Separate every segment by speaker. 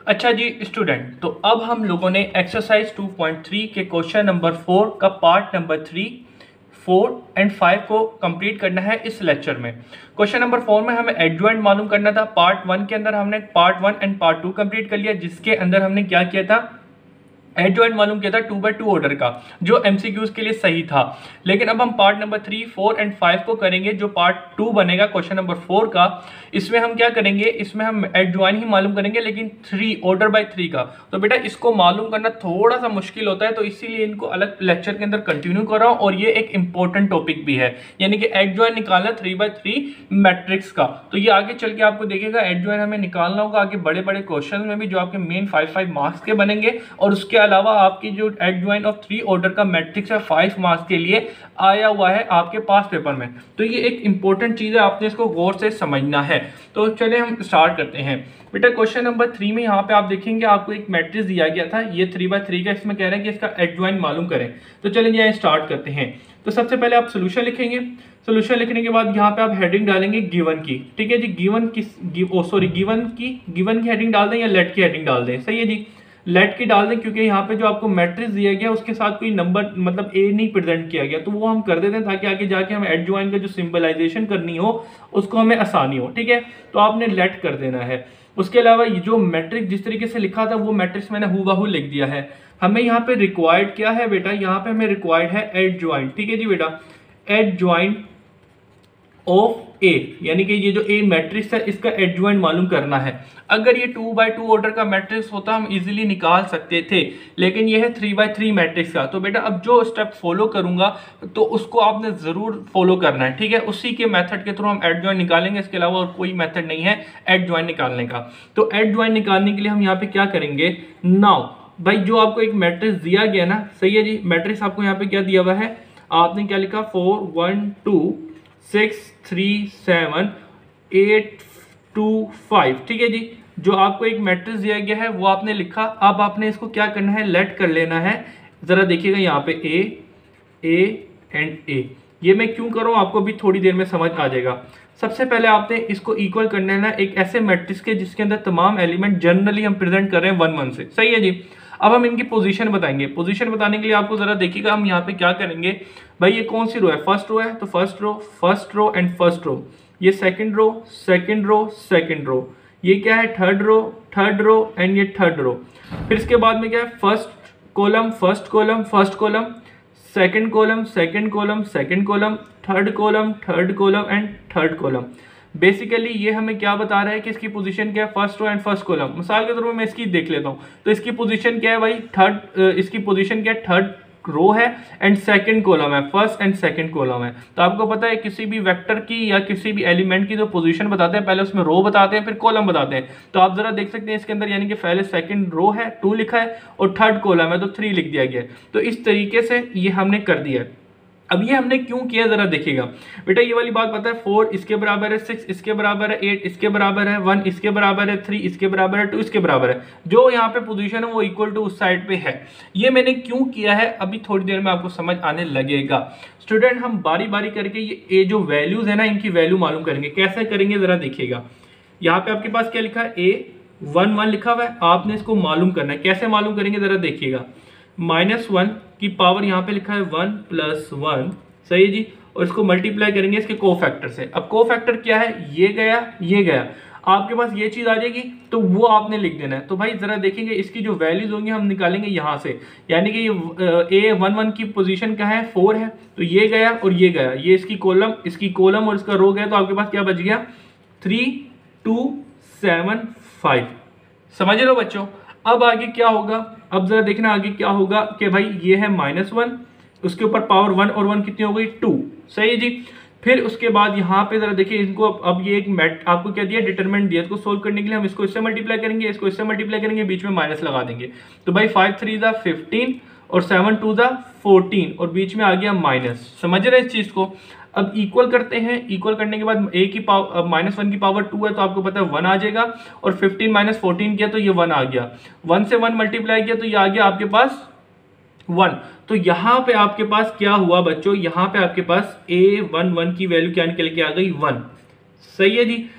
Speaker 1: अच्छा जी स्टूडेंट, तो अब हम लोगों ने एक्सरसाइज 2.3 के क्वेश्चन नंबर 4 का पार्ट नंबर 3, 4 एंड 5 को कंप्लीट करना है इस लेक्चर में। क्वेश्चन नंबर 4 में हमें एडजॉइंट मालूम करना था। पार्ट 1 के अंदर हमने पार्ट 1 एंड पार्ट 2 कंप्लीट कर लिया, जिसके अंदर हमने क्या किया था, एडजॉइंट मालूम किया था 2/2 ऑर्डर का, जो एमसीक्यूज के लिए सही था। लेकिन अब हम पार्ट नंबर 3, 4 एंड 5 को करेंगे, जो पार्ट 2 बनेगा क्वेश्चन नंबर 4 का। इसमें हम क्या करेंगे, इसमें हम एडजॉइंट ही मालूम करेंगे, लेकिन 3 ऑर्डर बाय 3 का। तो बेटा इसको मालूम करना थोड़ा सा मुश्किल होता है, तो इसीलिए इनको अलग लेक्चर के अंदर कंटिन्यू कर रहा हूं। और ये एक इंपॉर्टेंट टॉपिक भी है, यानी कि एडजॉइंट निकालना 3/3 मैट्रिक्स का। तो ये आगे चल के आपको देखिएगा एडजॉइंट हमें निकालना होगा आगे बड़े बड़े क्वेश्चन में भी, जो आपके मेन 5 मार्क्स के बनेंगे। और उसके अलावा आपकी जो एडजॉइंट ऑफ 3 ऑर्डर का मैट्रिक्स है 5 मार्क्स के लिए आया हुआ है आपके पास पेपर में। तो ये एक इंपॉर्टेंट चीज है, आपने इसको गौर से समझना है। तो चलिए हम स्टार्ट करते हैं। बेटा क्वेश्चन नंबर 3 में यहाँ पे आप देखेंगे आपको एक मैट्रिक्स दिया गया था, ये 3/3 का। इसमें कह रहे हैं कि इसका एडजॉइंट मालूम करें। तो चलिए यहाँ स्टार्ट करते हैं। तो सबसे पहले आप सोल्यूशन लिखेंगे। सोल्यूशन लिखने के बाद यहाँ पे आप हेडिंग डालेंगे गिवन की। ठीक है जी, गिवन की हेडिंग डाल दें या लेट की हेडिंग डाल दें। सही है जी, लेट की डाल दें, क्योंकि यहाँ पे जो आपको मैट्रिक्स दिया गया उसके साथ कोई नंबर मतलब ए नहीं प्रेजेंट किया गया, तो वो हम कर देते हैं ताकि आगे जाके हम एडजॉइंट का जो सिंबलाइजेशन करनी हो उसको हमें आसानी हो। ठीक है, तो आपने लेट कर देना है। उसके अलावा जो मैट्रिक्स जिस तरीके से लिखा था वो मैट्रिक्स मैंने हूबहू लिख दिया है। हमें यहाँ पे रिक्वायर्ड क्या है बेटा, यहाँ पे हमें रिक्वायर्ड है एडजॉइंट। ठीक है जी बेटा, एडजॉइंट ऑफ ए, यानी कि ये जो ए मैट्रिक्स है इसका एडजॉइंट मालूम करना है। अगर ये 2/2 ऑर्डर का मैट्रिक्स होता हम इजीली निकाल सकते थे, लेकिन ये है 3/3 मैट्रिक्स का। तो बेटा अब जो स्टेप फॉलो करूंगा तो उसको आपने जरूर फॉलो करना है। ठीक है, उसी के मेथड के थ्रू हम एडजॉइंट निकालेंगे, इसके अलावा और कोई मेथड नहीं है एडजॉइंट निकालने का। तो एडजॉइंट निकालने के लिए हम यहाँ पे क्या करेंगे, नाउ भाई जो आपको एक मैट्रिक्स दिया गया ना, सही है जी, मैट्रिक्स आपको यहाँ पे क्या दिया हुआ है, आपने क्या लिखा 4 1 2 6 3 7 8 2 5। ठीक है जी, जो आपको एक मैट्रिक्स दिया गया है वो आपने लिखा। अब आपने इसको क्या करना है, लेट कर लेना है। जरा देखिएगा यहाँ पे ए एंड ए, ये मैं क्यों कर रहा हूँ आपको भी थोड़ी देर में समझ आ जाएगा। सबसे पहले आपने इसको इक्वल करना है ना एक ऐसे मैट्रिक्स के जिसके अंदर तमाम एलिमेंट जनरली हम प्रेजेंट कर रहे हैं 1 1 से। सही है जी, अब हम इनकी पोजीशन बताएंगे। पोजीशन बताने के लिए आपको जरा देखिएगा हम यहाँ पे क्या करेंगे। भाई ये कौन सी रो है, फर्स्ट रो है, तो first row and first row. ये सेकंड रो, ये क्या है, थर्ड रो एंड ये थर्ड रो। फिर इसके बाद में क्या है, first column, second column, third column and third column. Basically ये हमें क्या बता रहा है कि इसकी पोजीशन क्या है, first row and first column. मिसाल के तौर पर मैं इसकी देख लेता हूँ, तो इसकी पोजीशन क्या है भाई, इसकी पोजीशन क्या है, थर्ड रो है एंड सेकंड कॉलम है, फर्स्ट एंड सेकंड कॉलम है। तो आपको पता है किसी भी वेक्टर की या किसी भी एलिमेंट की जो पोजीशन बताते हैं पहले उसमें रो बताते हैं फिर कॉलम बताते हैं। तो आप जरा देख सकते हैं इसके अंदर, यानी कि पहले सेकंड रो है 2 लिखा है और थर्ड कॉलम है तो 3 लिख दिया गया है। तो इस तरीके से ये हमने कर दिया है। अब ये हमने क्यों किया जरा देखिएगा बेटा, ये वाली बात पता है, 4 इसके बराबर है, 6 इसके बराबर है, 8 इसके बराबर है, 1 इसके बराबर है, 3 इसके बराबर है, 2 इसके बराबर है। जो यहाँ पे पोजीशन है वो इक्वल टू उस साइड पे है। ये मैंने क्यों किया है अभी थोड़ी देर में आपको समझ आने लगेगा। स्टूडेंट हम बारी बारी करके ये जो वैल्यूज है ना इनकी वैल्यू मालूम करेंगे। कैसे करेंगे जरा देखिएगा, यहाँ पे आपके पास क्या लिखा है, A11 लिखा हुआ है, आपने इसको मालूम करना है। कैसे मालूम करेंगे जरा देखिएगा, -1 की पावर यहाँ पे लिखा है 1 + 1। सही है जी, और इसको मल्टीप्लाई करेंगे इसके कोफैक्टर से। अब कोफैक्टर क्या है, ये गया, आपके पास ये चीज आ जाएगी तो वो आपने लिख देना है। तो भाई जरा देखेंगे इसकी जो वैल्यूज होंगी हम निकालेंगे यहाँ से, यानी कि ये A11 की पोजीशन क्या है, 4 है, तो ये गया और ये गया, ये इसकी कॉलम और इसका रो गया, तो आपके पास क्या बच गया, 3 2 7 5। समझ लो बच्चों। अब आगे क्या होगा, अब जरा देखना आगे क्या होगा कि भाई ये है -1, उसके ऊपर पावर 1 और 1 कितनी हो गई, 2। सही है जी, फिर उसके बाद यहाँ पे जरा देखिए इनको, अब ये एक मैट आपको क्या दिया, डिटरमिनेंट दिया। इसको सोल्व करने के लिए हम इसको इससे मल्टीप्लाई करेंगे, इसको इससे मल्टीप्लाई करेंगे, बीच में माइनस लगा देंगे। तो भाई 5 3 = 15 और 7 2 = 14 और बीच में आ गया माइनस। समझ रहे हैं इस चीज को। अब इक्वल करते हैं, इक्वल करने के बाद a की पावर -1 की पावर 2 है तो आपको पता है 1 आ जाएगा, और 15 - 14 किया तो ये 1 आ गया, 1 से 1 मल्टीप्लाई किया तो ये आ गया आपके पास 1। तो यहाँ पे आपके पास क्या हुआ बच्चों, यहाँ पे आपके पास A11 की वैल्यू क्या निकल के आ गई, 1। सही है जी,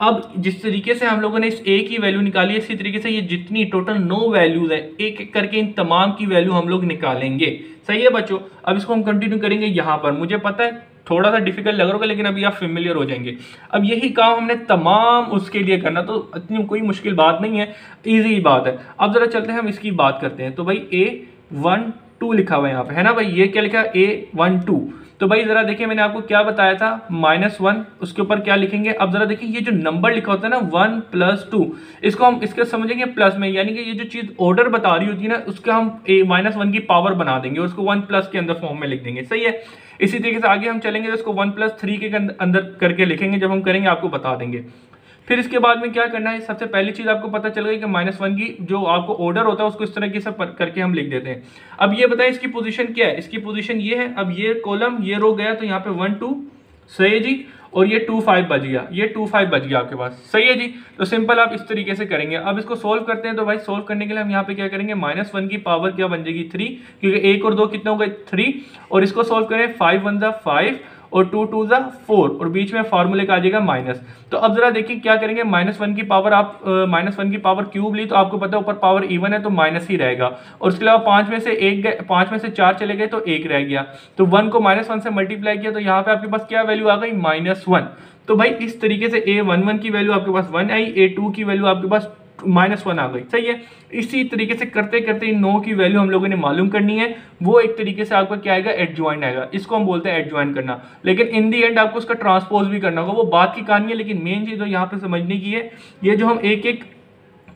Speaker 1: अब जिस तरीके से हम लोगों ने इस ए की वैल्यू निकाली है, इसी तरीके से ये जितनी टोटल 9 वैल्यूज है, एक एक करके इन तमाम की वैल्यू हम लोग निकालेंगे। सही है बच्चों। अब इसको हम कंटिन्यू करेंगे। यहाँ पर मुझे पता है थोड़ा सा डिफिकल्ट लग रहा होगा, लेकिन अभी आप फेमिलियर हो जाएंगे। अब यही काम हमने तमाम उसके लिए करना, तो इतनी कोई मुश्किल बात नहीं है, ईजी बात है। अब जरा चलते हैं हम इसकी बात करते हैं। तो भाई A12 लिखा हुआ है यहाँ पे, है ना भाई, ये क्या लिखा है A12। तो भाई जरा देखिए मैंने आपको क्या बताया था, -1, उसके ऊपर क्या लिखेंगे। अब जरा देखिए ये जो नंबर लिखा होता है ना 1 + 2, इसको हम इसके समझेंगे प्लस में, यानी कि ये जो चीज ऑर्डर बता रही होती है ना, उसका हम -1 की पावर बना देंगे, उसको 1+ के अंदर फॉर्म में लिख देंगे। सही है। इसी तरीके से आगे हम चलेंगे तो इसको 1+3 के अंदर करके लिखेंगे। जब हम करेंगे आपको बता देंगे। फिर इसके बाद में क्या करना है, सबसे पहली चीज आपको पता चल गई कि -1 की जो आपको ऑर्डर होता है उसको इस तरह की सब करके हम लिख देते हैं। अब ये बताएं इसकी पोजीशन क्या है। इसकी पोजीशन ये है। अब ये कॉलम ये रो गया तो यहाँ पे 1 2, सही है जी, और ये 2 5 बच गया, ये 2 5 बच गया आपके पास। सही है जी। तो सिंपल आप इस तरीके से करेंगे। अब इसको सोल्व करते हैं। तो भाई सोल्व करने के लिए हम यहाँ पे क्या करेंगे, -1 की पावर क्या बन जाएगी 3, क्योंकि 1 और 2 कितने हो गए 3, और इसको सोल्व करें 5 1 = 5 और 2 2 = 4, और बीच में फार्मूले का आ जाएगा माइनस। तो अब जरा देखिए क्या करेंगे, -1 की पावर आप -1 की पावर क्यूब ली तो आपको पता है ऊपर पावर इवन है तो माइनस ही रहेगा, और उसके अलावा 5 में से 4 चले गए तो 1 रह गया। तो 1 को -1 से मल्टीप्लाई किया तो यहाँ पे आपके पास क्या वैल्यू आ गई, -1। तो भाई इस तरीके से A11 की वैल्यू आपके पास 1 आई, A2 की वैल्यू आपके पास -1 आ गई। सही है। इसी तरीके से करते करते इन 9 की वैल्यू हम लोगों ने मालूम करनी है। वो एक तरीके से आपका क्या आएगा, एडजॉइंट आएगा। इसको हम बोलते हैं एडजॉइंट करना, लेकिन इन दी एंड आपको उसका ट्रांसपोज भी करना होगा। वो बात की कहानी है, लेकिन मेन चीज तो यहाँ पे समझने की है, ये जो हम एक एक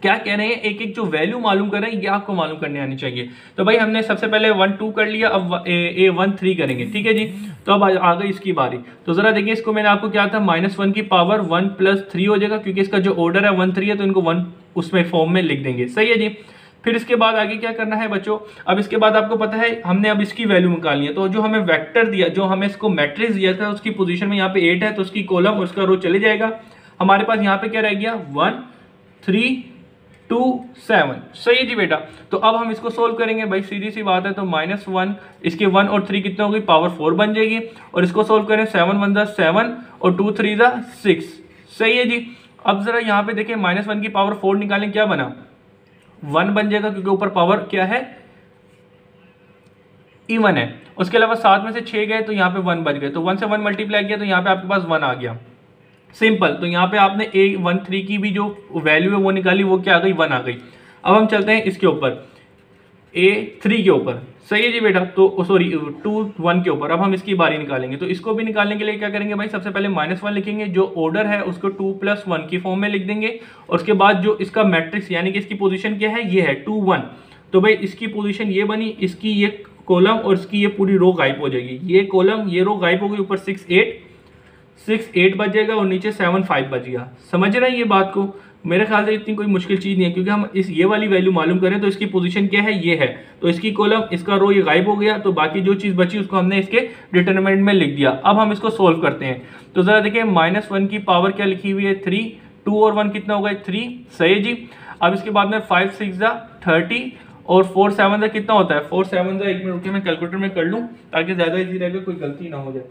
Speaker 1: क्या कह रहे हैं, एक एक जो वैल्यू मालूम कर रहे हैं ये आपको मालूम करने आनी चाहिए। तो भाई हमने सबसे पहले 1 2 कर लिया, अब A13 करेंगे। ठीक है जी। तो अब आ गई इसकी बारी। तो जरा देखिए इसको मैंने आपको क्या था, -1 की पावर 1 + 3 हो जाएगा, क्योंकि इसका जो ऑर्डर है 1 3 है तो इनको 1 उसमें फॉर्म में लिख देंगे। सही है जी। फिर इसके बाद आगे क्या करना है बच्चों, अब इसके बाद आपको पता है हमने अब इसकी वैल्यू निकालनी है। तो जो हमें वेक्टर दिया, जो हमें इसको मैट्रिक्स दिया था, उसकी पोजीशन में यहाँ पे 8 है तो उसकी कॉलम और उसका रो चले जाएगा। हमारे पास यहाँ पे क्या रह गया, 1 3 2 7। सही है जी बेटा। तो अब हम इसको सोल्व करेंगे। भाई सीधी सी बात है। तो -1, इसके 1 और 3 कितने हो गई, पावर 4 बन जाएगी, और इसको सोल्व करें 7 1 = 7 और 2 3 = 6। सही है जी। अब जरा यहाँ पे देखें -1 की पावर 4 निकालें, क्या बना, 1 बन जाएगा, क्योंकि ऊपर पावर क्या है, इवन है। उसके अलावा 7 में से 6 गए तो यहाँ पे 1 बच गए, तो 1 से 1 मल्टीप्लाई किया तो यहाँ पे आपके पास 1 आ गया। सिंपल। तो यहाँ पे आपने A13 की भी जो वैल्यू है वो निकाली, वो क्या आ गई, 1 आ गई। अब हम चलते हैं इसके ऊपर, A3 के ऊपर। सही है जी बेटा। तो सॉरी 2 1 के ऊपर। अब हम इसकी बारी निकालेंगे। तो इसको भी निकालने के लिए क्या करेंगे भाई, सबसे पहले -1 लिखेंगे, जो ऑर्डर है उसको 2 + 1 की फॉर्म में लिख देंगे, और उसके बाद जो इसका मैट्रिक्स यानी कि इसकी पोजीशन क्या है, ये है 2 1। तो भाई इसकी पोजीशन ये बनी, इसकी ये कॉलम और इसकी ये पूरी रो गायब हो जाएगी। ये कॉलम ये रो गायब हो गई, ऊपर 6 8 बच जाएगा और नीचे 7 5 बच गया। समझ रहे हैं ये बात को। मेरे ख्याल से इतनी कोई मुश्किल चीज़ नहीं है, क्योंकि हम ये वाली वैल्यू मालूम करें तो इसकी पोजीशन क्या है, ये है। तो इसकी कॉलम इसका रो ये गायब हो गया, तो बाकी जो चीज़ बची उसको हमने इसके डिटरमिनेंट में लिख दिया। अब हम इसको सोल्व करते हैं। तो ज़रा देखिए -1 की पावर क्या लिखी हुई है 3, 2 और 1 कितना हो गए 3। सही है जी। अब इसके बाद में 5 6 = 30 और 4 7 कितना होता है, 4 7 = 1 मिनट रुकिए मैं कैलकुलेटर में कर लूँ ताकि ज़्यादा ईजी रहेगा, कोई गलती ना हो जाए।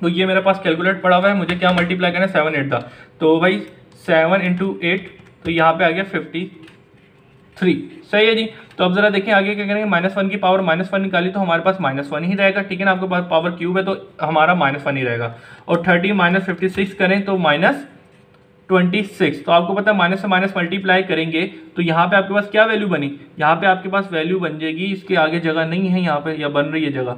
Speaker 1: तो ये मेरे पास कैलकुलेट पड़ा हुआ है, मुझे क्या मल्टीप्लाई करना है, 7 8 था। तो भाई 7 × 8, तो यहाँ पे आ गया 53। सही है जी। तो अब जरा देखिए आगे क्या करेंगे, -1 की पावर -1 निकाली तो हमारे पास -1 ही रहेगा। ठीक है ना, आपके पास पावर क्यूब है तो हमारा -1 ही रहेगा। और 30 - 56 करें तो -26। तो आपको पता है माइनस से माइनस मल्टीप्लाई करेंगे तो यहाँ पे आपके पास क्या वैल्यू बनी, यहाँ पे आपके पास वैल्यू बन जाएगी, इसके आगे जगह नहीं है यहाँ पे, या बन रही है जगह,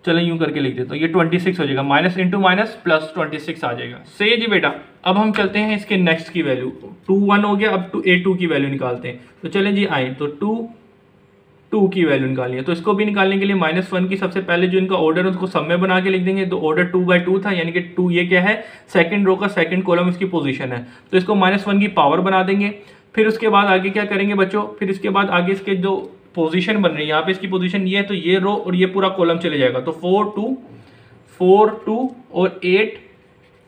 Speaker 1: चलें यूं करके लिख दे तो ये 26 हो जाएगा, माइनस इंटू माइनस प्लस 26 आ जाएगा। सही है जी बेटा। अब हम चलते हैं इसके नेक्स्ट की वैल्यू, 2 1 हो गया, अब A2 की वैल्यू निकालते हैं। तो चलें जी आए, तो 2 की वैल्यू निकालनी है, तो इसको भी निकालने के लिए -1 की सबसे पहले जो इनका ऑर्डर है उसको सब में बना के लिख देंगे। तो ऑर्डर 2/2 था, यानी कि 2 ये क्या है, सेकंड रो का सेकंड कॉलम इसकी पोजीशन है, तो इसको -1 की पावर बना देंगे। फिर उसके बाद आगे क्या करेंगे बच्चों, फिर इसके बाद आगे इसके जो पोजीशन बन रही है, यहाँ पे इसकी पोजीशन ये है, तो ये रो और ये पूरा कॉलम चले जाएगा, तो 4 2 और 8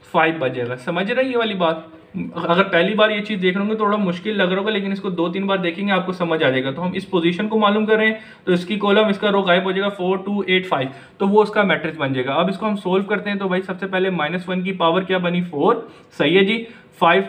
Speaker 1: 5 बच जाएगा। समझ रहे ये वाली बात, अगर पहली बार ये चीज़ देख रहे होंगे थोड़ा मुश्किल लग रहा होगा, लेकिन इसको 2-3 बार देखेंगे आपको समझ आ जाएगा। तो हम इस पोजीशन को मालूम कर रहे हैं, तो इसकी कॉलम इसका रो गायब हो जाएगा 4 2 8 5, तो वो उसका मैट्रिक्स बन जाएगा। अब इसको हम सोल्व करते हैं, तो भाई सबसे पहले -1 की पावर क्या बनी 4, सही है जी। 5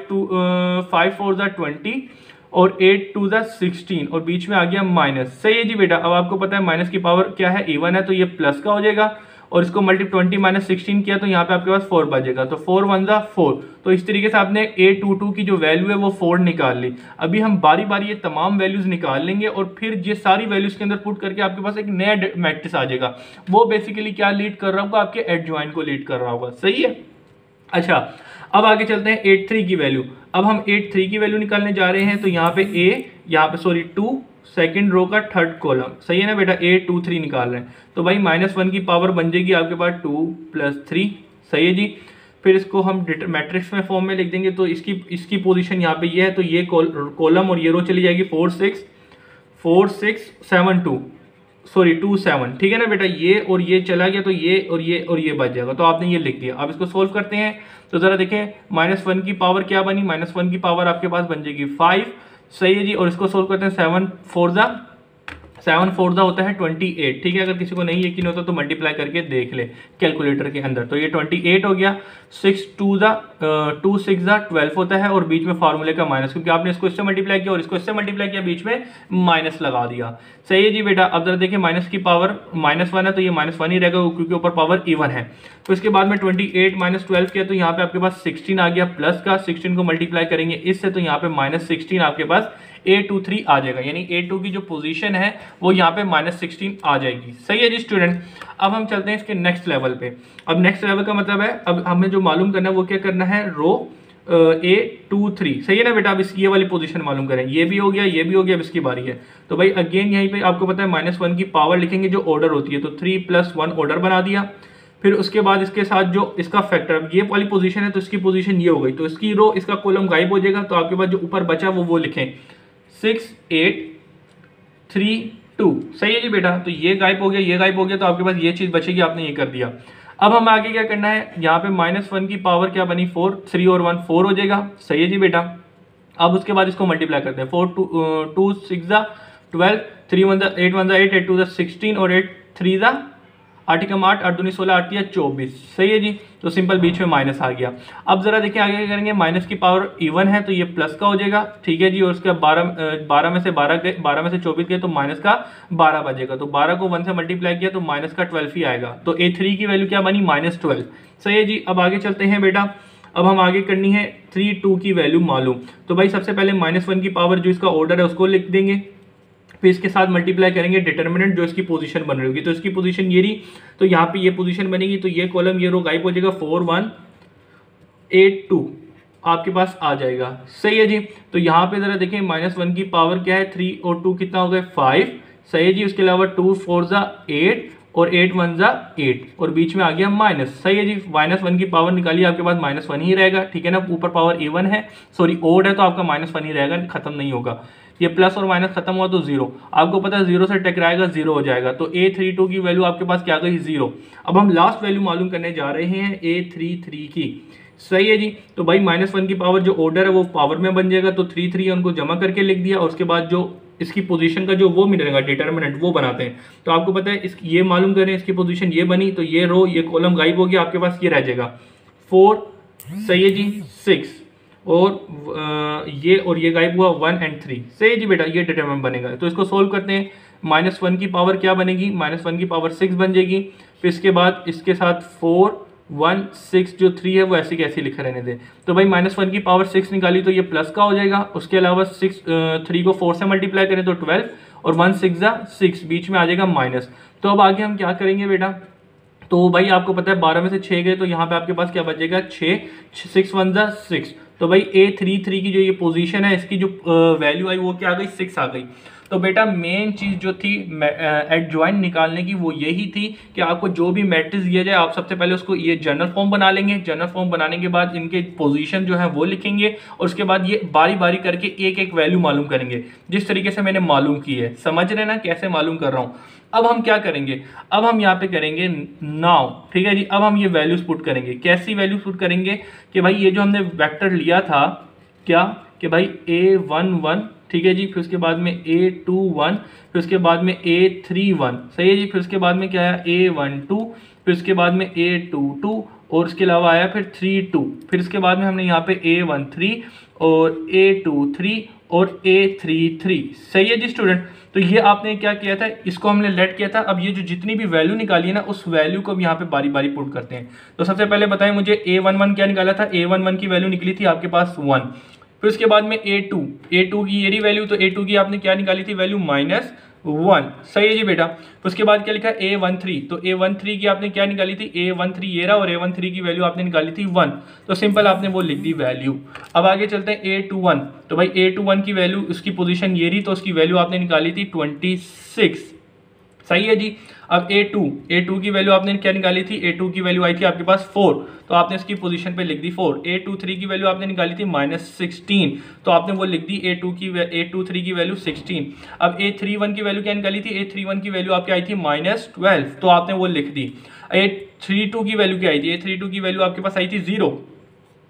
Speaker 1: 4 ज़ा 20 और 8 2 ज़ा 16 और बीच में आ गया माइनस, सही है जी बेटा। अब आपको पता है माइनस की पावर क्या है, इवन है, तो ये प्लस का हो जाएगा और इसको मल्टी 20 माइनस 16 किया तो यहाँ पे आपके पास 4 बचेगा, तो 4 1 ज़ा 4। तो इस तरीके से आपने A22 की जो वैल्यू है वो 4 निकाल ली। अभी हम बारी बारी ये तमाम वैल्यूज निकाल लेंगे और फिर ये सारी वैल्यूज के अंदर पुट करके आपके पास एक नया मैट्रिक्स आ जाएगा। वो बेसिकली क्या लीड कर रहा होगा, आपके एडजॉइंट को लीड कर रहा होगा, सही है। अच्छा, अब आगे चलते हैं 83 की वैल्यू। अब हम 83 की वैल्यू निकालने जा रहे हैं, तो यहाँ पे यहाँ पे 2 सेकंड रो का थर्ड कॉलम, सही है ना बेटा, A23 निकाल रहे हैं। तो भाई -1 की पावर बन जाएगी आपके पास 2 + 3, सही है जी। फिर इसको हम मैट्रिक्स में फॉर्म में लिख देंगे, तो इसकी पोजीशन यहाँ पे ये है, तो ये कॉलम और ये रो चली जाएगी 4 6 4 6 7 2 2 7, ठीक है ना बेटा। ये और ये चला गया, तो ये और ये बच जाएगा, तो आपने ये लिख दिया। अब इसको सोल्व करते हैं, तो जरा देखें -1 की पावर क्या बनी, -1 की पावर आपके पास बन जाएगी 5, सही है जी। और इसको सोल्व करते हैं, 7 4 ज़ा होता है 28, ठीक है। अगर किसी को नहीं यकीन होता तो मल्टीप्लाई करके देख ले कैलकुलेटर के अंदर, तो ये 28 हो गया। 6 2 6 ज़ा 12 होता है और बीच में फार्मूले का माइनस, क्योंकि आपने इसको इससे मल्टीप्लाई किया और इसको इससे मल्टीप्लाई किया, बीच में माइनस लगा दिया, सही है जी बेटा। अब जरा देखिए माइनस की पावर -1 है, तो ये -1 ही रहेगा क्योंकि ऊपर पावर इवन है। तो इसके बाद में 28 - 12 किया, तो यहाँ पे आपके पास 16 आ गया प्लस का, 16 को मल्टीप्लाई करेंगे इससे, तो यहाँ पे -16 आपके पास A23 आ जाएगा, यानी A2 की जो पोजीशन है वो यहाँ पे -16 आ जाएगी, सही है जी स्टूडेंट। अब हम चलते हैं इसके नेक्स्ट लेवल पे। अब नेक्स्ट लेवल का मतलब है, अब हमें जो मालूम करना है वो क्या करना है, रो A23, सही है ना बेटा। अब इसकी ये वाली पोजीशन मालूम करें, ये भी हो गया, ये भी हो गया, अब इसकी बारी है। तो भाई अगेन यहीं पे आपको पता है -1 की पावर लिखेंगे जो ऑर्डर होती है, तो 3 + 1 ऑर्डर बना दिया। फिर उसके बाद इसके साथ जो इसका फैक्टर, ये वाली पोजीशन है, तो इसकी पोजीशन ये हो गई, तो इसकी रो इसका कॉलम गायब हो जाएगा। तो आपके पास जो ऊपर बचा वो लिखें 6 8 3 2, सही है जी बेटा। तो ये गायब हो गया, ये गायब हो गया, तो आपके पास ये चीज बचेगी, आपने ये कर दिया। अब हम आगे क्या करना है, यहाँ पे -1 की पावर क्या बनी 4, 3 और 1 4 हो जाएगा, सही है जी बेटा। अब उसके बाद इसको मल्टीप्लाई करते हैं, 4 2 6 ज़ा 12, 3 1 ज़ा 8 1 ज़ा 8 8 2 ज़ा 16 और 8 3 ज़ा 8 कम 8 8 दूनी 16 8 या 24, सही है जी। तो सिंपल बीच में माइनस आ गया। अब जरा देखिए आगे क्या करेंगे, माइनस की पावर इवन है तो ये प्लस का हो जाएगा, ठीक है जी। और उसके 12 में से 12 गए, 12 में से 24 गए तो माइनस का 12 बचेगा। तो 12 को 1 से मल्टीप्लाई किया तो माइनस का 12 ही आएगा। तो A3 की वैल्यू क्या बनी, -12, सही है जी। अब आगे चलते हैं बेटा, अब हम आगे करनी है 3 2 की वैल्यू मालूम। तो भाई सबसे पहले -1 की पावर जो इसका ऑर्डर है उसको लिख देंगे, फिर इसके साथ मल्टीप्लाई करेंगे डिटर्मिनेंट जो इसकी पोजीशन बन रही होगी। तो इसकी पोजीशन ये रही, तो यहाँ पे ये पोजीशन बनेगी, तो ये कॉलम ये रो गायब हो जाएगा, 4 1 8 2 आपके पास आ जाएगा, सही है जी। तो यहाँ पे जरा देखें -1 की पावर क्या है, 3 और 2 कितना हो गया 5, सही है जी। उसके अलावा 2 4 ज़ा 8 और 8 1 ज़ा 8 और बीच में आ गया माइनस, सही है जी। -1 की पावर निकाली, आपके पास -1 ही रहेगा, ठीक है ना। ऊपर पावर इवन है, सॉरी ओड है, तो आपका -1 ही रहेगा, खत्म नहीं होगा। ये प्लस और माइनस खत्म हुआ तो 0, आपको पता है 0 से टकराएगा 0 हो जाएगा। तो A32 की वैल्यू आपके पास क्या गई 0। अब हम लास्ट वैल्यू मालूम करने जा रहे हैं A33 की, सही है जी। तो भाई -1 की पावर जो ऑर्डर है वो पावर में बन जाएगा, तो 3 3 उनको जमा करके लिख दिया और उसके बाद जो इसकी पोजीशन का जो वो मिलेगा डिटर्मिनेंट वो बनाते हैं। तो आपको पता है ये मालूम करें, इसकी पोजीशन ये बनी, तो ये रो ये कॉलम गायब हो गया, आपके पास ये रह जाएगा 4, सही है जी, 6 और ये गायब हुआ 1 और 3, सही जी बेटा। ये डिटरमिनेंट बनेगा, तो इसको सोल्व करते हैं। -1 की पावर क्या बनेगी, -1 की पावर 6 बन जाएगी। फिर इसके बाद इसके साथ 4 1 6 जो 3 है वो ऐसी कैसी लिखा रहने दें। तो भाई -1 की पावर 6 निकाली तो ये प्लस का हो जाएगा। उसके अलावा 3 को 4 से मल्टीप्लाई करें तो 12 और 1 6 ज़ा 6 बीच में आ जाएगा माइनस। तो अब आगे हम क्या करेंगे बेटा, तो भाई आपको पता है 12 में से 6 गए तो यहाँ पे आपके पास क्या बचेगा 6 6 1 ज़ा 6। तो भाई A33 की जो ये पोजीशन है इसकी जो वैल्यू आई वो क्या आ गई 6 आ गई। तो बेटा मेन चीज़ जो थी एडजॉइंट निकालने की वो यही थी कि आपको जो भी मैट्रिक्स दिया जाए आप सबसे पहले उसको ये जनरल फॉर्म बना लेंगे। जनरल फॉर्म बनाने के बाद इनके पोजीशन जो है वो लिखेंगे और उसके बाद ये बारी बारी करके एक एक वैल्यू मालूम करेंगे, जिस तरीके से मैंने मालूम की है। समझ रहे ना कैसे मालूम कर रहा हूँ। अब हम क्या करेंगे, अब हम यहाँ पे करेंगे नाउ, ठीक है जी। अब हम ये वैल्यूज पुट करेंगे। कैसी वैल्यूज पुट करेंगे कि भाई ये जो हमने वेक्टर लिया था क्या कि भाई A11, ठीक है जी, फिर उसके बाद में A21, फिर उसके बाद में A31, सही है जी। फिर उसके बाद में क्या आया A12, फिर उसके बाद में A22 और उसके अलावा आया फिर 32। फिर उसके बाद में हमने यहाँ पे A13 और A23 और A33, सही है जी स्टूडेंट। तो ये आपने क्या किया था, इसको हमने लेट किया था। अब ये जो जितनी भी वैल्यू निकाली है ना उस वैल्यू को भी यहाँ पे बारी बारी पुट करते हैं। तो सबसे पहले बताएं मुझे A11 क्या निकाला था। A11 की वैल्यू निकली थी आपके पास 1। फिर उसके बाद में A2 की ये वैल्यू, तो A2 की आपने क्या निकाली थी वैल्यू -1, सही है जी बेटा। उसके बाद क्या लिखा A13, तो A13 की आपने क्या निकाली थी A13 ये रहा और A13 की वैल्यू आपने निकाली थी 1, तो सिंपल आपने वो लिख दी वैल्यू। अब आगे चलते हैं A21, तो भाई A21 की वैल्यू उसकी पोजीशन ये रही, तो उसकी वैल्यू आपने निकाली थी 26, सही है जी। अब A2 की वैल्यू आपने क्या निकाली थी, A2 की वैल्यू आई थी आपके पास 4, तो आपने इसकी पोजीशन पे लिख दी 4। A23 की वैल्यू आपने निकाली थी -16, तो आपने वो लिख दी A23 की वैल्यू 16। अब A31 की वैल्यू क्या निकाली थी, A31 की वैल्यू आपकी आई थी -12, तो आपने वो लिख दी। A32 की वैल्यू क्या आई थी, A32 की वैल्यू आपके पास आई थी 0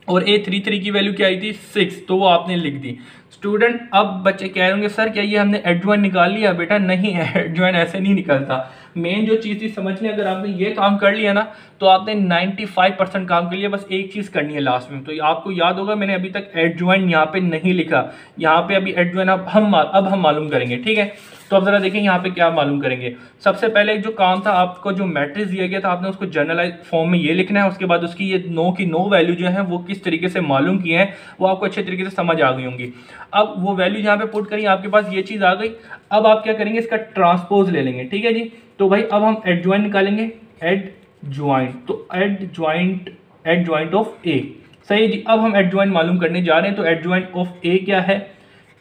Speaker 1: और A33 की वैल्यू क्या आई थी 6, तो वो आपने लिख दी। स्टूडेंट अब बच्चे कह रहे होंगे सर क्या ये हमने एडजॉइंट निकाल लिया, बेटा नहीं है, एडजॉइंट ऐसे नहीं निकलता। मेन जो चीज़ थी समझने, अगर आपने ये काम कर लिया ना तो आपने 95% काम कर लिया। बस एक चीज़ करनी है लास्ट में, तो आपको याद होगा मैंने अभी तक एडजॉइंट यहाँ पे नहीं लिखा, यहाँ पे अभी एडजॉइंट अब हम मालूम करेंगे, ठीक है। तो अब जरा देखें यहाँ पे क्या मालूम करेंगे। सबसे पहले जो काम था, आपको जो मैट्रिक्स दिया गया था आपने उसको जनरलाइज फॉर्म में ये लिखना है। उसके बाद उसकी ये नो वैल्यू जो है वो किस तरीके से मालूम की है वो आपको अच्छे तरीके से समझ आ गई होंगी। अब वो वैल्यू यहाँ पे पुट करी, आपके पास ये चीज़ आ गई। अब आप क्या करेंगे, इसका ट्रांसपोज ले लेंगे, ठीक है जी। तो भाई अब हम एडजॉइंट निकालेंगे, एडजॉइंट, तो एडजॉइंट ऑफ ए, सही जी। अब हम एडजॉइंट मालूम करने जा रहे हैं, तो एडजॉइंट ऑफ ए क्या है,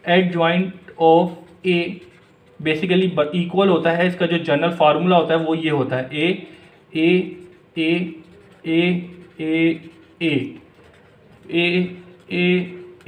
Speaker 1: adjoint of A basically equal होता है, इसका जो जनरल फार्मूला होता है वो ये होता है ए ए ए ए ए ए ए ए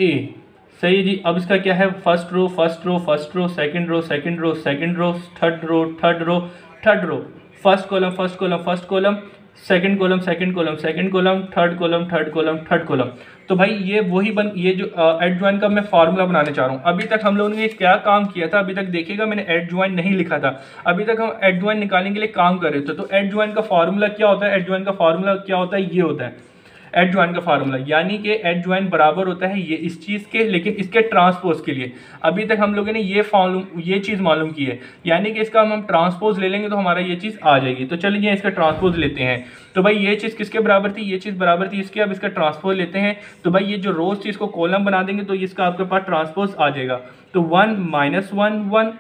Speaker 1: ए, सही है जी। अब इसका क्या है, first row first row first row, second row second row second row, third row third row third row, first column first column first column, second column second column second column, third column third column third column. तो भाई ये वही ये जो adjoint का मैं formula बनाने चाह रहा हूँ। अभी तक हम लोगों ने क्या काम किया था, अभी तक देखिएगा मैंने एडजॉइंट नहीं लिखा था, अभी तक हम एडजॉइंट निकालने के लिए काम कर रहे थे। तो एडजॉइंट का फार्मूला क्या होता है, एडजॉइंट का फार्मूला क्या होता है, ये होता है एडजॉइंट का फार्मूला, यानी कि एडजॉइंट बराबर होता है ये इस चीज़ के, लेकिन इसके ट्रांसपोज के लिए अभी तक हम लोगों ने ये चीज़ मालूम की है, यानी कि इसका हम ट्रांसपोज ले लेंगे तो हमारा ये चीज़ आ जाएगी। तो चलिए इसका ट्रांसपोज लेते हैं। तो भाई ये चीज़ किसके बराबर थी, ये चीज़ बराबर थी इसके। अब इसका ट्रांसपोज लेते हैं, तो भाई ये जो रोज थी इसको कॉलम बना देंगे तो इसका आपके पास ट्रांसपोज आ जाएगा। तो 1 -1 1,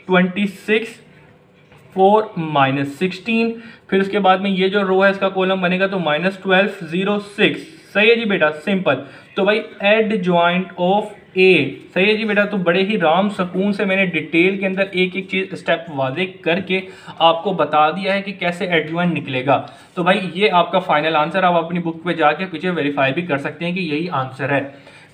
Speaker 1: 26 4 -16, फिर उसके बाद में ये जो रो है इसका कॉलम बनेगा तो -12 0 6, सही है जी बेटा, सिंपल। तो भाई एडजॉइंट ऑफ ए, सही है जी बेटा। तो बड़े ही राम सुकून से मैंने डिटेल के अंदर एक एक चीज़ स्टेप वाजे करके आपको बता दिया है कि कैसे एडजॉइंट निकलेगा। तो भाई ये आपका फाइनल आंसर, आप अपनी बुक पे जाके पीछे वेरीफाई भी कर सकते हैं कि यही आंसर है।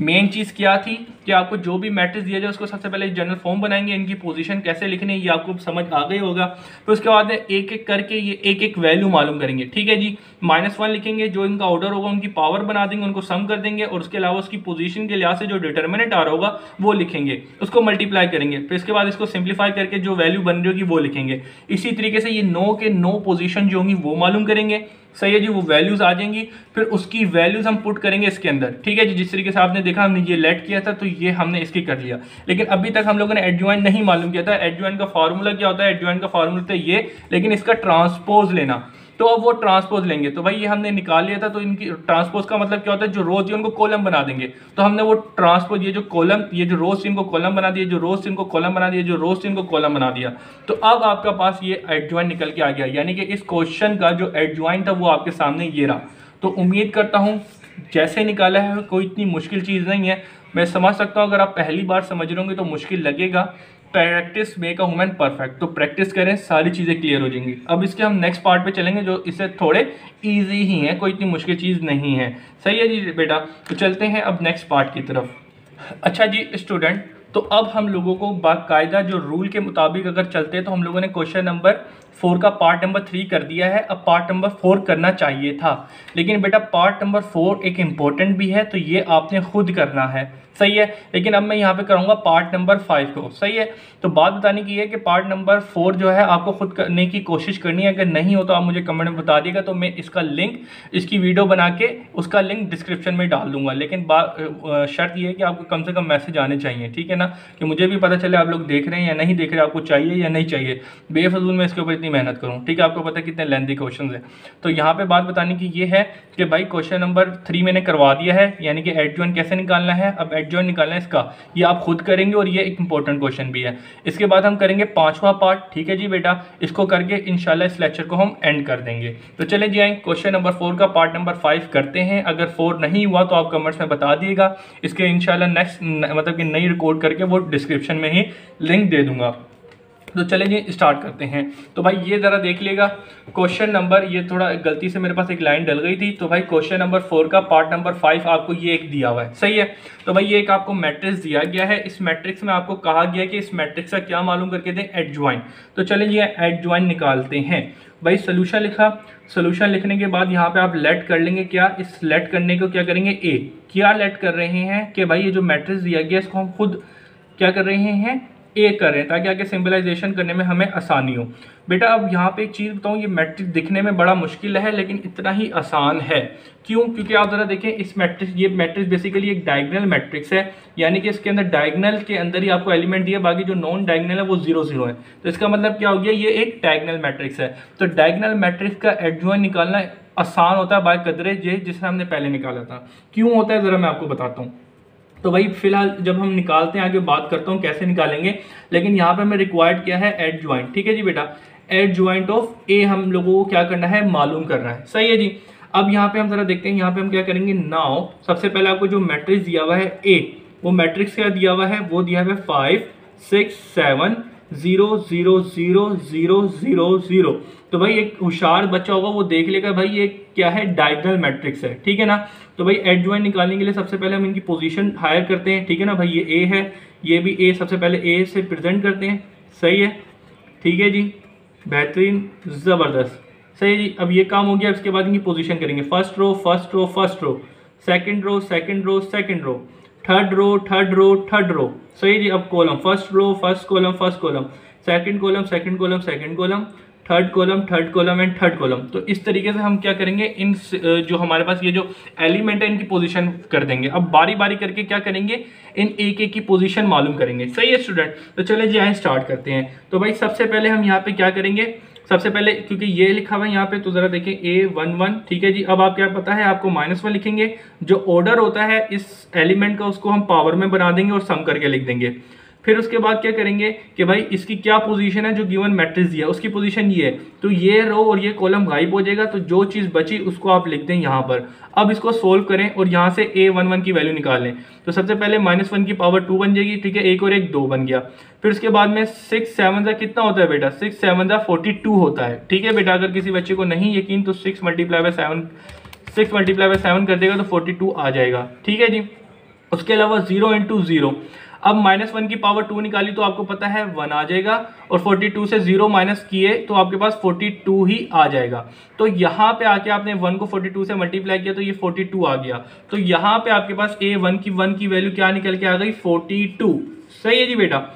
Speaker 1: मेन चीज़ क्या थी कि आपको जो भी मैट्रिक्स दिया जाए उसको सबसे पहले जनरल फॉर्म बनाएंगे, इनकी पोजीशन कैसे लिखनी है ये आपको समझ आ गई होगा। फिर उसके बाद एक एक करके ये एक एक वैल्यू मालूम करेंगे, ठीक है जी। -1 लिखेंगे, जो इनका ऑर्डर होगा उनकी पावर बना देंगे, उनको सम कर देंगे और उसके अलावा उसकी पोजीशन के लिहाज से जो डिटर्मिनेंट आ रहा होगा वो लिखेंगे, उसको मल्टीप्लाई करेंगे, फिर इसके बाद इसको सिंप्लीफाई करके जो वैल्यू बन रही होगी वो लिखेंगे। इसी तरीके से ये नो पोजीशन जो होंगी वो मालूम करेंगे, सही है जी। वो वैल्यूज आ जाएंगी, फिर उसकी वैल्यूज हम पुट करेंगे इसके अंदर, ठीक है जी। जिस तरीके से आपने देखा हमने ये लेट किया था तो ये हमने इसकी कर लिया, लेकिन अभी तक हम लोगों ने एडजॉइंट नहीं मालूम किया था। एडजॉइंट का फार्मूला क्या होता है, एडजॉइंट का फार्मूला होता है ये, लेकिन इसका ट्रांसपोज लेना। तो अब वो ट्रांसपोज लेंगे, तो भाई ये हमने निकाल लिया था, तो इनकी ट्रांसपोज का मतलब क्या होता है, जो रोज उनको कॉलम बना देंगे। तो हमने वो ट्रांसपोज, ये जो कॉलम, ये जो रोज इनको कॉलम बना दिया, जो रोज इनको कॉलम बना दिया, जो रोज इनको कॉलम बना दिया। तो अब आपका पास ये एडजॉइंट निकल के आ गया, यानी कि इस क्वेश्चन का जो एडजॉइंट था वो आपके सामने ये रहा। तो उम्मीद करता हूँ जैसे निकाला है कोई इतनी मुश्किल चीज़ नहीं है। मैं समझ सकता हूँ अगर आप पहली बार समझ रहे होंगे तो मुश्किल लगेगा, practice make a woman perfect. तो प्रैक्टिस करें, सारी चीज़ें क्लियर हो जाएंगी। अब इसके हम नेक्स्ट पार्ट पे चलेंगे जो इससे थोड़े इजी ही हैं, कोई इतनी मुश्किल चीज़ नहीं है। सही है जी बेटा, तो चलते हैं अब नेक्स्ट पार्ट की तरफ। अच्छा जी स्टूडेंट, तो अब हम लोगों को बाकायदा जो रूल के मुताबिक अगर चलते हैं तो हम लोगों ने क्वेश्चन नंबर 4 का पार्ट नंबर 3 कर दिया है। अब पार्ट नंबर 4 करना चाहिए था, लेकिन बेटा पार्ट नंबर 4 एक इम्पोर्टेंट भी है, तो ये आपने खुद करना है। सही है, लेकिन अब मैं यहाँ पे करूँगा पार्ट नंबर 5 को। सही है, तो बात बताने की है कि पार्ट नंबर 4 जो है आपको खुद करने की कोशिश करनी है। अगर नहीं हो तो आप मुझे कमेंट में बता दिएगा, तो मैं इसका लिंक, इसकी वीडियो बना के उसका लिंक डिस्क्रिप्शन में डाल दूंगा। लेकिन शर्त ये है कि आपको कम से कम मैसेज आने चाहिए, ठीक है ना, कि मुझे भी पता चले आप लोग देख रहे हैं या नहीं देख रहे, आपको चाहिए या नहीं चाहिए। बेफजूल में इसके ऊपर इतनी मेहनत करूँ, ठीक है। आपको पता है कितने लेंथी क्वेश्चन है। तो यहाँ पे बात बताने की ये है कि भाई क्वेश्चन नंबर 3 मैंने करवा दिया है, यानी कि एडजॉइंट कैसे निकालना है। अब एडजॉइंट निकालना है इसका, ये आप खुद करेंगे और ये एक इंपॉर्टेंट क्वेश्चन भी है। इसके बाद हम करेंगे 5वां पार्ट, ठीक है जी बेटा। इसको करके इंशाल्लाह इस लेक्चर को हम एंड कर देंगे। तो चले जी आए क्वेश्चन नंबर 4 का पार्ट नंबर 5 करते हैं। अगर 4 नहीं हुआ तो आप कमेंट्स में बता दिएगा, इसके इंशाल्लाह नेक्स्ट मतलब कि नई रिकॉर्ड करके वो डिस्क्रिप्शन में ही लिंक दे दूंगा। तो चले जी स्टार्ट करते हैं। तो भाई ये ज़रा देख लेगा क्वेश्चन नंबर, ये थोड़ा गलती से मेरे पास एक लाइन डल गई थी। तो भाई क्वेश्चन नंबर 4 का पार्ट नंबर 5 आपको ये एक दिया हुआ है। सही है, तो भाई ये एक आपको मैट्रिक्स दिया गया है। इस मैट्रिक्स में आपको कहा गया है कि इस मैट्रिक्स का क्या मालूम करके दें, एडजॉइंट। तो चले जी एडजॉइंट निकालते हैं। भाई सोल्यूशन लिखा, सोल्यूशन लिखने के बाद यहाँ पे आप लेट कर लेंगे क्या, इस लेट करने को क्या करेंगे ए, क्या लेट कर रहे हैं कि भाई ये जो मैट्रिक्स दिया गया इसको हम खुद क्या कर रहे हैं, ए कर रहे हैं, ताकि आगे सिंबलाइजेशन करने में हमें आसानी हो। बेटा अब यहाँ पे एक चीज़ बताऊँ, ये मैट्रिक्स दिखने में बड़ा मुश्किल है लेकिन इतना ही आसान है। क्यों? क्योंकि आप ज़रा देखें इस मैट्रिक्स, ये मैट्रिक्स बेसिकली एक डायगोनल मैट्रिक्स है, यानी कि इसके अंदर डायगोनल के अंदर ही आपको एलिमेंट दिया, बाकी जो नॉन डायगोनल है वो 0 0 है। तो इसका मतलब क्या हो गया, ये एक डायगोनल मैट्रिक्स है। तो डायगोनल मैट्रिक्स का एडजॉइंट निकालना आसान होता है बाय कदरे जे, जिसे हमने पहले निकाला था। क्यों होता है ज़रा मैं आपको बताता हूँ। तो भाई फिलहाल जब हम निकालते हैं आगे बात करता हूँ कैसे निकालेंगे, लेकिन यहाँ पे हमें रिक्वायर्ड क्या है, एडजॉइंट। ठीक है जी बेटा, एडजॉइंट ऑफ ए हम लोगों को क्या करना है, मालूम करना है। सही है जी। अब यहाँ पे हम जरा देखते हैं, यहाँ पे हम क्या करेंगे, नाउ सबसे पहले आपको जो मैट्रिक्स दिया हुआ है ए, वो मैट्रिक्स क्या दिया हुआ है, वो दिया हुआ है 5 6 7 0 0 0 0 0 0। तो भाई एक होशियार बच्चा होगा वो देख लेगा भाई ये क्या है, डायगोनल मैट्रिक्स है। ठीक है ना। तो भाई एडजॉइंट निकालने के लिए सबसे पहले हम इनकी पोजीशन हायर करते हैं। ठीक है ना भाई, ये ए है, ये भी ए, सबसे पहले ए से प्रेजेंट करते हैं। सही है, ठीक है जी, बेहतरीन, ज़बरदस्त। सही है जी। अब ये काम हो गया, इसके बाद इनकी पोजीशन करेंगे, first row first row first row, second row second row second row, third row third row third row. सही जी। अब column, first row first column, second column second column second column, third column and third column. तो इस तरीके से हम क्या करेंगे, इन जो हमारे पास ये जो एलिमेंट है इनकी पोजीशन कर देंगे। अब बारी बारी करके क्या करेंगे, इन एक एक की पोजीशन मालूम करेंगे। सही है स्टूडेंट। तो चले जी आए स्टार्ट करते हैं। तो भाई सबसे पहले हम यहाँ पे क्या करेंगे, सबसे पहले क्योंकि ये लिखा हुआ है यहाँ पे, तो जरा देखिए A11। ठीक है जी। अब आप क्या पता है आपको -1 लिखेंगे, जो ऑर्डर होता है इस एलिमेंट का उसको हम पावर में बना देंगे और सम करके लिख देंगे। फिर उसके बाद क्या करेंगे कि भाई इसकी क्या पोजीशन है, जो गिवन मैट्रिक्स दिया है उसकी पोजीशन ये है, तो ये रो और ये कॉलम गायब हो जाएगा, तो जो चीज़ बची उसको आप लिख दें यहाँ पर। अब इसको सोल्व करें और यहाँ से A11 की वैल्यू निकालें। तो सबसे पहले -1 की पावर 2 बन जाएगी। ठीक है, एक और एक 2 बन गया। फिर उसके बाद में 6 7 कितना होता है बेटा, 6 7 42 होता है। ठीक है बेटा, अगर किसी बच्चे को नहीं यकीन तो 6 × 7 कर देगा तो 42 आ जाएगा। ठीक है जी। उसके अलावा 0 × 0, अब -1 की पावर 2 निकाली तो आपको पता है 1 आ जाएगा, और 42 से 0 माइनस किए तो आपके पास 42 ही आ जाएगा। तो यहाँ पे आके आपने 1 को 42 से मल्टीप्लाई किया तो ये 42 आ गया। तो यहाँ पे आपके पास A1 की वैल्यू क्या निकल के आ गई, 42। सही है जी बेटा।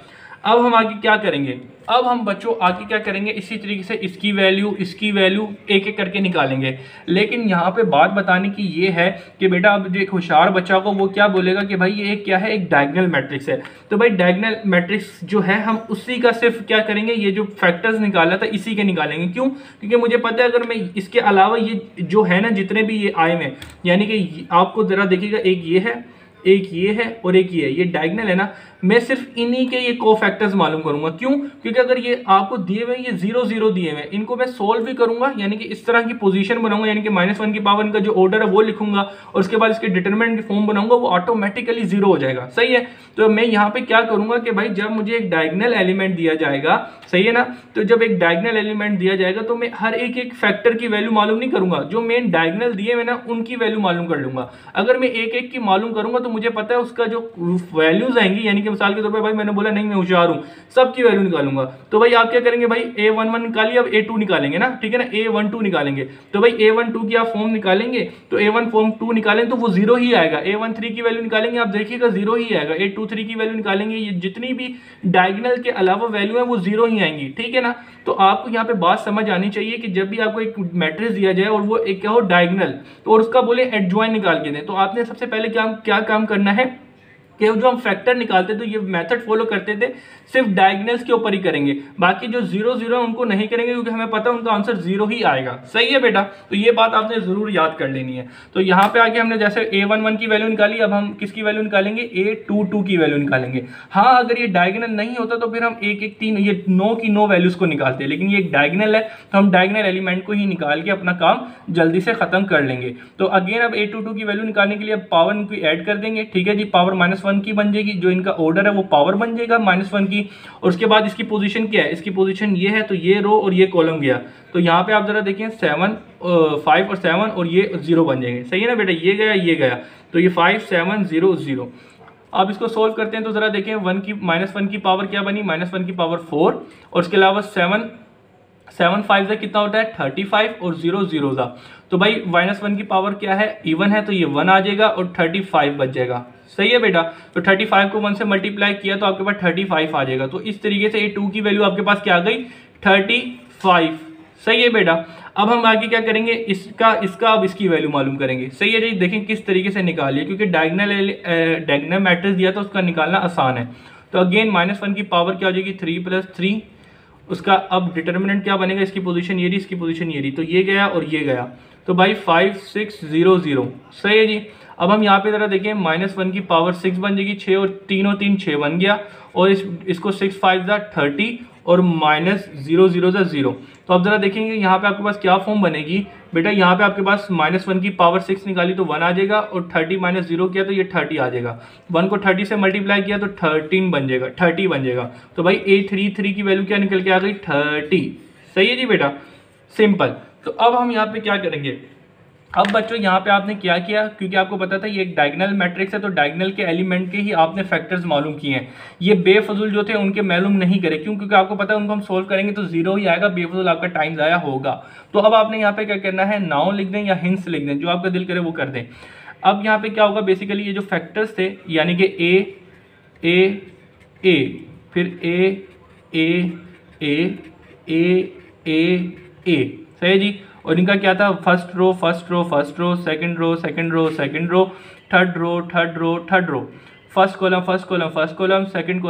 Speaker 1: अब हम आगे क्या करेंगे, अब हम बच्चों आगे क्या करेंगे, इसी तरीके से इसकी वैल्यू एक एक करके निकालेंगे। लेकिन यहाँ पे बात बताने की ये है कि बेटा अब जो एक होशियार बच्चा को वो क्या बोलेगा कि भाई ये क्या है, एक डायगोनल मैट्रिक्स है। तो भाई डायगोनल मैट्रिक्स जो है हम उसी का सिर्फ क्या करेंगे, ये जो फैक्टर्स निकाला था इसी के निकालेंगे। क्यों? क्योंकि मुझे पता है अगर मैं इसके अलावा ये जो है ना जितने भी ये आए हैं, यानी कि आपको ज़रा देखिएगा, एक ये है, एक ये है और एक ये डायगोनल है ना, मैं सिर्फ इन्हीं के ये कोफैक्टर्स मालूम करूंगा। क्यों? क्योंकि अगर ये आपको दिए हुए ये 0 0 दिए हुए, इनको मैं सोल्व भी करूंगा, यानी कि इस तरह की पोजीशन बनाऊंगा, यानी कि -1 की पावर इनका जो ऑर्डर है वो लिखूंगा और उसके बाद इसके डिटरमिनेंट की फॉर्म बनाऊंगा, वो ऑटोमेटिकली 0 हो जाएगा। सही है। तो मैं यहाँ पे क्या करूंगा कि भाई जब मुझे एक डायगोनल एलिमेंट दिया जाएगा, सही है ना, तो जब एक डायगोनल एलिमेंट दिया जाएगा तो मैं हर एक फैक्टर की वैल्यू मालूम नहीं करूंगा, जो मेन डायगोनल दिए हुए ना उनकी वैल्यू मालूम कर लूंगा। अगर मैं एक एक की मालूम करूंगा तो मुझे पता है उसका जो वैल्यूज आएंगी, यानी कि मिसाल के तौर पे भाई मैंने बोला नहीं मैं होशियार हूं, सबकी वैल्यू निकालूंगा। तो भाई आप क्या करेंगे, भाई a11 निकालिए, अब a2 निकालेंगे ना, ठीक है ना, a12 निकालेंगे। तो भाई a12 की आप फॉर्म निकालेंगे तो a1 फॉर्म 2 निकालें तो वो 0 ही आएगा। a13 की वैल्यू निकालेंगे, आप देखिएगा 0 ही आएगा। a23 की वैल्यू निकालेंगे, ये जितनी भी डायगोनल के अलावा वैल्यू है वो 0 ही आएंगी, ठीक है ना। तो आपको यहाँ पे बात समझ आनी चाहिए कि जब भी आपको एक मैट्रिक्स दिया जाए और वो एक क्या हो डायगोनल, तो और उसका बोले एडजॉइन निकाल के दें, तो आपने सबसे पहले क्या काम करना है कि जो हम फैक्टर निकालते थे, ये मेथड फॉलो करते थे, सिर्फ डायगोनल्स के ऊपर ही करेंगे, बाकी जो 0 0 है उनको नहीं करेंगे, क्योंकि हमें पता है उनका आंसर 0 ही आएगा। सही है बेटा, तो ये बात आपने जरूर याद कर लेनी है। तो यहाँ पे आगे हमने जैसे a11 की वैल्यू निकाली, अब हम किसकी वैल्यू निकालेंगे, a22 की वैल्यू निकालेंगे। हाँ, अगर ये डायगोनल नहीं होता तो फिर हम 1 1 3 ये 9 की 9 वैल्यूज को निकालते हैं, लेकिन ये एक डायगोनल है तो हम डायगोनल एलिमेंट को ही निकाल के अपना काम जल्दी से खत्म कर लेंगे। तो अगेन अब a22 की वैल्यू निकालने के लिए पावर इनकी ऐड कर देंगे, ठीक है जी। पावर -1 की बन जाएगी, जो इनका ऑर्डर है वो पावर बन जाएगा -1 की, और उसके बाद इसकी पोजीशन क्या है, इसकी पोजीशन ये है, तो ये रो और ये कॉलम गया, तो यहाँ पे आप जरा देखें 7 5 और 7 और ये 0 बन जाएंगे। सही है ना बेटा, ये गया, तो ये 5 7 0 0। अब इसको सोल्व करते हैं तो जरा देखें -1 की पावर क्या बनी, -1 की पावर 4, और उसके अलावा 7 5 से कितना होता है 35 और 0 0 था, तो भाई -1 की पावर क्या है, इवन है, तो ये 1 आ जाएगा और 35 बच जाएगा। सही है बेटा, तो 35 को 1 से मल्टीप्लाई किया तो आपके पास 35 आ जाएगा। तो इस तरीके से a2 की वैल्यू आपके पास क्या आ गई, 35। सही है बेटा। अब हम आगे क्या करेंगे, इसका अब इसकी वैल्यू मालूम करेंगे। सही है जी, देखें किस तरीके से निकालिए, क्योंकि डायगोनल मैट्रिक्स दिया तो उसका निकालना आसान है। तो अगेन -1 की पावर क्या हो जाएगी 3 + 3, उसका अब डिटर्मिनेंट क्या बनेगा, इसकी पोजीशन ये रही, इसकी पोजीशन ये रही, तो ये गया और ये गया, तो भाई 5 6 0 0। सही है जी। अब हम यहाँ पे जरा देखें, -1 की पावर 6 बन जाएगी, 6 और 3 6 बन गया, और इसको 6 5 30 और -0 0 0। तो अब जरा देखेंगे यहाँ पे आपके पास क्या फॉर्म बनेगी बेटा, यहाँ पे आपके पास -1 की पावर 6 निकाली तो 1 आ जाएगा, और 30 - 0 किया तो ये 30 आ जाएगा, 1 को 30 से मल्टीप्लाई किया तो 13 बन जाएगा, 30 बन जाएगा। तो भाई a33 की वैल्यू क्या निकल के आ गई, 30। सही है जी बेटा, सिंपल। तो अब हम यहाँ पे क्या करेंगे, अब बच्चों यहाँ पे आपने क्या किया, क्योंकि आपको पता था ये एक डायगोनल मैट्रिक्स है, तो डायगोनल के एलिमेंट के ही आपने फैक्टर्स मालूम किए हैं। ये बेफजूल जो थे उनके मालूम नहीं करे, क्यों, क्योंकि आपको पता है उनको हम सोल्व करेंगे तो 0 ही आएगा, बेफजूल आपका टाइम ज़ाया होगा। तो अब आपने यहाँ पे क्या करना है, नाउन लिख दें या हिंट्स लिख दें, जो आपका दिल करे वो कर दें। अब यहाँ पे क्या होगा, बेसिकली ये जो फैक्टर्स थे, यानी कि ए फिर ए, सही है जी। और इनका क्या था, first row, second row, third row, first column, second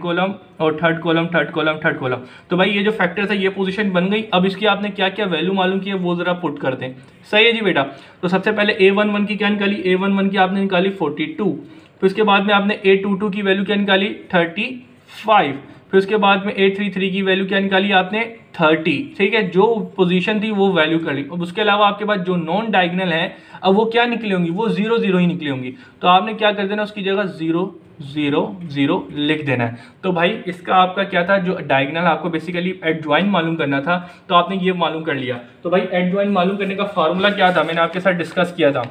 Speaker 1: column, और थर्ड कॉलम। तो भाई ये जो फैक्टर था ये पोजीशन बन गई। अब इसकी आपने क्या क्या वैल्यू मालूम की है वो जरा पुट कर दें। सही है जी बेटा। तो सबसे पहले a11 की क्या निकाली, a11 की आपने निकाली 42, फिर उसके बाद में आपने a22 की वैल्यू क्या निकाली 35, फिर उसके बाद में a33 की वैल्यू क्या निकाली आपने 30। ठीक है, जो पोजीशन थी वो वैल्यू कर ली। अब उसके अलावा आपके पास जो नॉन डायगोनल है, अब वो क्या निकली होंगी, वो 0 0 ही निकली होंगी। तो आपने क्या कर देना, उसकी जगह 0 0 0 लिख देना है। तो भाई इसका आपका क्या था, जो डायगोनल आपको बेसिकली एडजॉइन मालूम करना था, तो आपने ये मालूम कर लिया। तो भाई एडजॉइन मालूम करने का फार्मूला क्या था, मैंने आपके साथ डिस्कस किया था,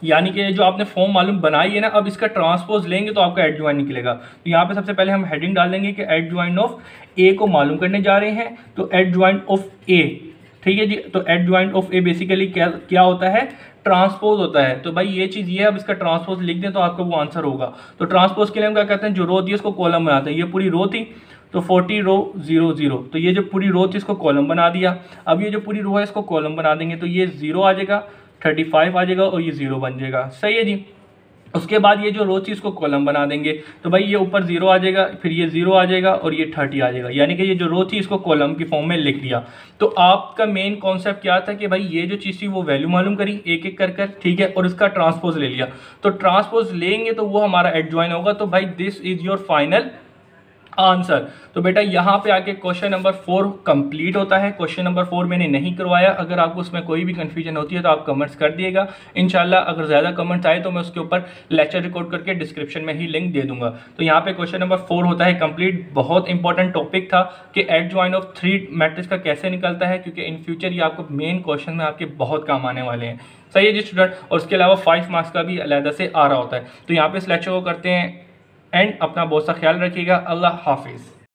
Speaker 1: यानी कि जो आपने फॉर्म मालूम बनाई है ना, अब इसका ट्रांसपोज लेंगे तो आपका एडजॉइन निकलेगा। तो यहाँ पे सबसे पहले हम हेडिंग डाल देंगे कि एडजॉइन ऑफ ए को मालूम करने जा रहे हैं, तो एडजॉइन ऑफ ए, ठीक है जी। तो एडजॉइन ऑफ ए बेसिकली क्या होता है, ट्रांसपोज होता है। तो भाई ये चीज़ ये है, अब इसका ट्रांसपोज लिख दें तो आपका वो आंसर होगा। तो ट्रांसपोज के लिए हम क्या कहते हैं, जो रो थी उसको कॉलम बनाते हैं। ये पूरी रो थी तो 40 रो 0 0, तो ये जो पूरी रो थी इसको कॉलम बना दिया। अब ये जो पूरी रो है इसको कॉलम बना देंगे, तो ये 0 आ जाएगा, 35 आ जाएगा और ये 0 बन जाएगा। सही है जी। उसके बाद ये जो रो थी इसको कॉलम बना देंगे। तो भाई ये ऊपर 0 आ जाएगा, फिर ये 0 आ जाएगा और ये 30 आ जाएगा, यानी कि ये जो रो थी इसको कॉलम की फॉर्म में लिख लिया। तो आपका मेन कॉन्सेप्ट क्या था कि भाई ये जो चीज़ थी वो वैल्यू मालूम करी एक एक कर, ठीक है, और इसका ट्रांसपोज ले लिया। तो ट्रांसपोज लेंगे तो वो हमारा एडजॉइन होगा। तो भाई this is your final answer. तो बेटा यहाँ पे आके क्वेश्चन नंबर 4 कंप्लीट होता है। क्वेश्चन नंबर 4 मैंने नहीं करवाया, अगर आपको उसमें कोई भी कंफ्यूजन होती है तो आप कमेंट्स कर दिएगा। इंशाल्लाह अगर ज़्यादा कमेंट्स आए तो मैं उसके ऊपर लेक्चर रिकॉर्ड करके डिस्क्रिप्शन में ही लिंक दे दूंगा। तो यहाँ पे क्वेश्चन नंबर 4 होता है कंप्लीट। बहुत इंपॉर्टेंट टॉपिक था कि एडजॉइन ऑफ 3 मैट्रिक्स का कैसे निकलता है, क्योंकि इन फ्यूचर ये आपको मेन क्वेश्चन में आपके बहुत काम आने वाले हैं। सही है जी स्टूडेंट। और उसके अलावा 5 मार्क्स का भी अलहदा से आ रहा होता है। तो यहाँ पे इस लेक्चर को करते हैं एंड अपना बहुत सा ख्याल रखिएगा। अल्लाह हाफिज़।